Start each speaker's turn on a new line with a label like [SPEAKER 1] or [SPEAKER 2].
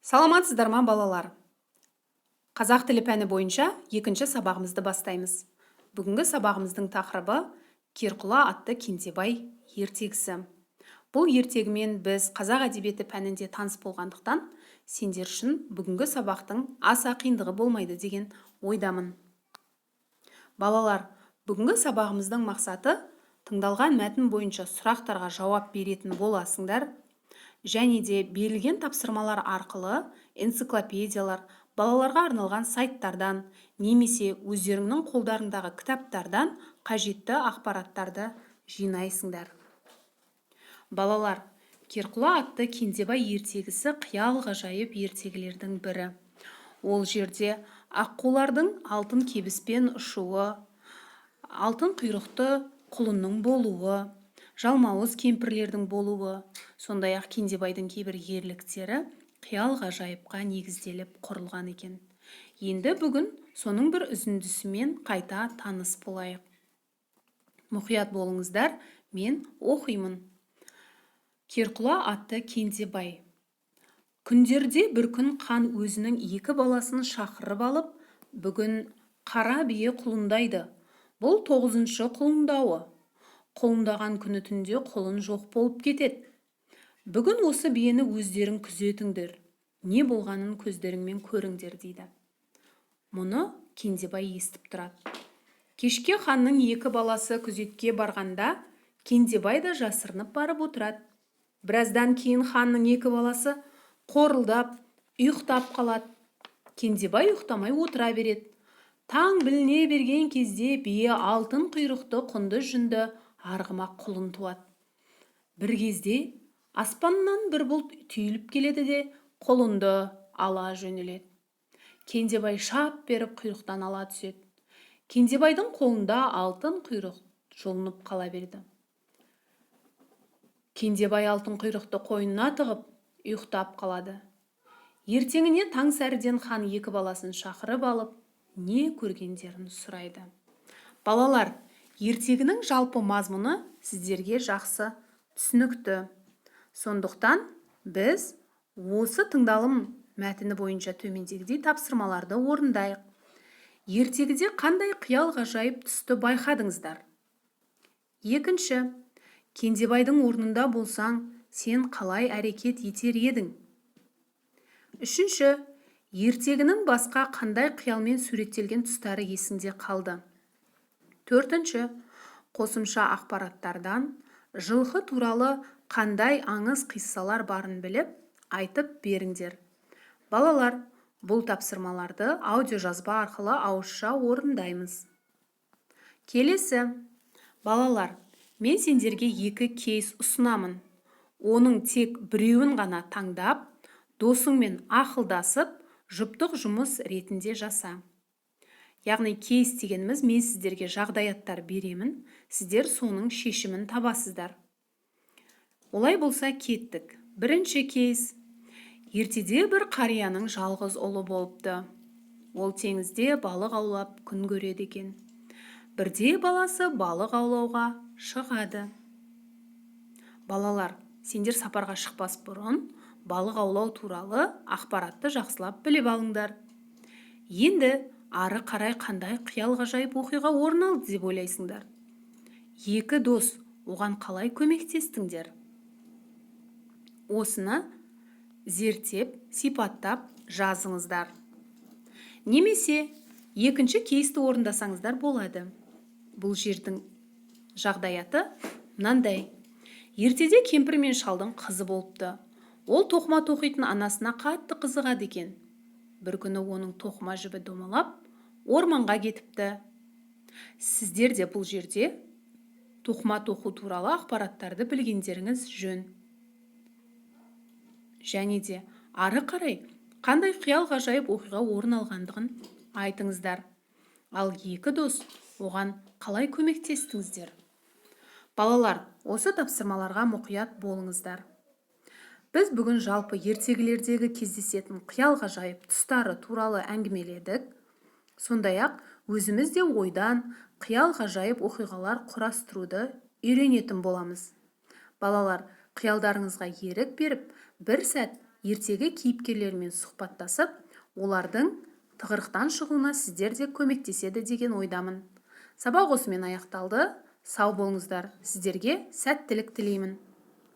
[SPEAKER 1] Саламатсыздар ма балалар? Қазақ тілі пәні бойынша екінші сабағымызды бастаймыз. Бүгінгі сабағымыздың тақырыбы Керқұла атты Кенжебай ертегісі. Бұл ертегімен біз қазақ әдебиеті пәнінде таныс болғандықтан, сендер үшін бүгінгі сабақтың аса қиындығы болмайды деген ойдамын. Балалар, бүгінгі сабағымыздың мақсаты тыңдалған мәтін бойынша сұрақтарға жауап беретін боласыңдар. Және де берілген тапсырмалар арқылы энциклопедиялар, балаларға арналған сайттардан, немесе өздеріңнің қолдарыңдағы кітаптардан қажетті ақпараттарды жинайсыңдар. Балалар, Керқұла атты Кенжебай ертегісі қиял ғажайып ертегілердің бірі. Ол жерде аққулардың алтын кебіспен ұшуы, алтын құйрықты құлынның болуы, жалмауыз кемпірлердің болуы, сондай-ақ Кенжебайдың кейбір ерліктері қиял ғажайыпқа негізделіп құрылған екен. Енді бүгін соның бір үзіндісімен қайта таныс болайық. Мұқият болыңыздар, мен оқимын. Керқұла атты Кенжебай. Күндерде бір күн хан өзінің екі баласын шақырып алып, бүгін қара бие құлындайды. Бұл 9-шы құлындауы. Құлындаған күні түнде құлын жоқ болып кетеді. Бүгін осы биені өздерің күзетіңдер. Не болғанын көздеріңмен көріңдер дейді. Мұны Кенжебай естіп тұрады. Кешке ханның екі баласы күзетке барғанда, Кенжебай да жасырынып барып отырады. Біраздан кейін ханның екі баласы қорылдап, ұйықтап қалады. Кенжебай ұйықтамай отыра береді. Таң біліне берген кезде бие алтын құйрықты құнды жүнді арғымақ құлын туады. Бір кезде аспаннан бір бұлт түйіліп келеді де құлынды ала жөнеледі. Кенжебай шап беріп құйрықтан ала түседі. Кенжебайдың қолында алтын құйрық жұлынып қала берді. Кенжебай алтын құйрықты қойнына тығып ұйықтап қалады. Ертеңіне таң сәріден хан екі баласын шақырып алып, не көргендерін сұрайды. Балалар, ертегінің жалпы мазмұны сіздерге жақсы түсінікті. Сондықтан біз осы тыңдалым мәтіні бойынша төмендегідей тапсырмаларды орындайық. Ертегіде қандай қиял ғажайып түсті байқадыңыздар? Екінші, Кенжебайдың орнында болсаң, сен қалай әрекет етер едің? Үшінші, ертегінің басқа қандай қиялмен суреттелген тұстары есіңде қалды? Төртінші, қосымша ақпараттардан жылқы туралы қандай аңыз қиссалар барын біліп, айтып беріңдер. Балалар, бұл тапсырмаларды аудиожазба арқылы ауызша орындаймыз. Келесі, балалар, мен сендерге екі кейс ұсынамын. Оның тек біреуін ғана таңдап, досыңмен ақылдасып, жұптық жұмыс ретінде жаса. Яғни кейс дегеніміз, мен сіздерге жағдаяттар беремін, сіздер соның шешімін табасыздар. Олай болса кеттік. Бірінші кейс. Ертеде бір қарияның жалғыз ұлы болыпты. Ол теңізде балық аулап күн көреді екен. Бірде баласы балық аулауға шығады. Балалар, сендер сапарға шықпас бұрын балық аулау туралы ақпаратты жақсылап біліп алыңдар. Енді ары қарай қандай қиял ғажайып оқиға орын алды деп ойлайсыңдар? Екі дос оған қалай көмектестіңдер? Осыны зерттеп, сипаттап жазыңыздар. Немесе екінші кейсті орындасаңыздар болады. Бұл жердің жағдаяты мынандай. Ертеде кемпір мен шалдың қызы болыпты. Ол тоқыма тоқитын анасына қатты қызығады екен. Бір күні оның тоқыма жібі домалап, орманға кетіпті. Сіздер де бұл жерде тоқыма тоқу туралы ақпараттарды білгендеріңіз жөн. Және де ары қарай қандай қиял ғажайып оқиға орын алғандығын айтыңыздар. Ал екі дос оған қалай көмектестіңіздер? Балалар, осы тапсырмаларға мұқият болыңыздар. Біз бүгін жалпы ертегілердегі кездесетін қиял ғажайып тұстары туралы әңгімеледік. Сондай-ақ өзіміз де ойдан қиял ғажайып оқиғалар құрастыруды үйренетін боламыз. Балалар, қиялдарыңызға ерік беріп, бір сәт ертегі кейіпкерлермен сұхбаттасып, олардың тығырықтан шығуына сіздер де көмектеседі деген ойдамын. Сабақ осымен аяқталды. Сау болыңыздар. Сіздерге сәттілік тілеймін.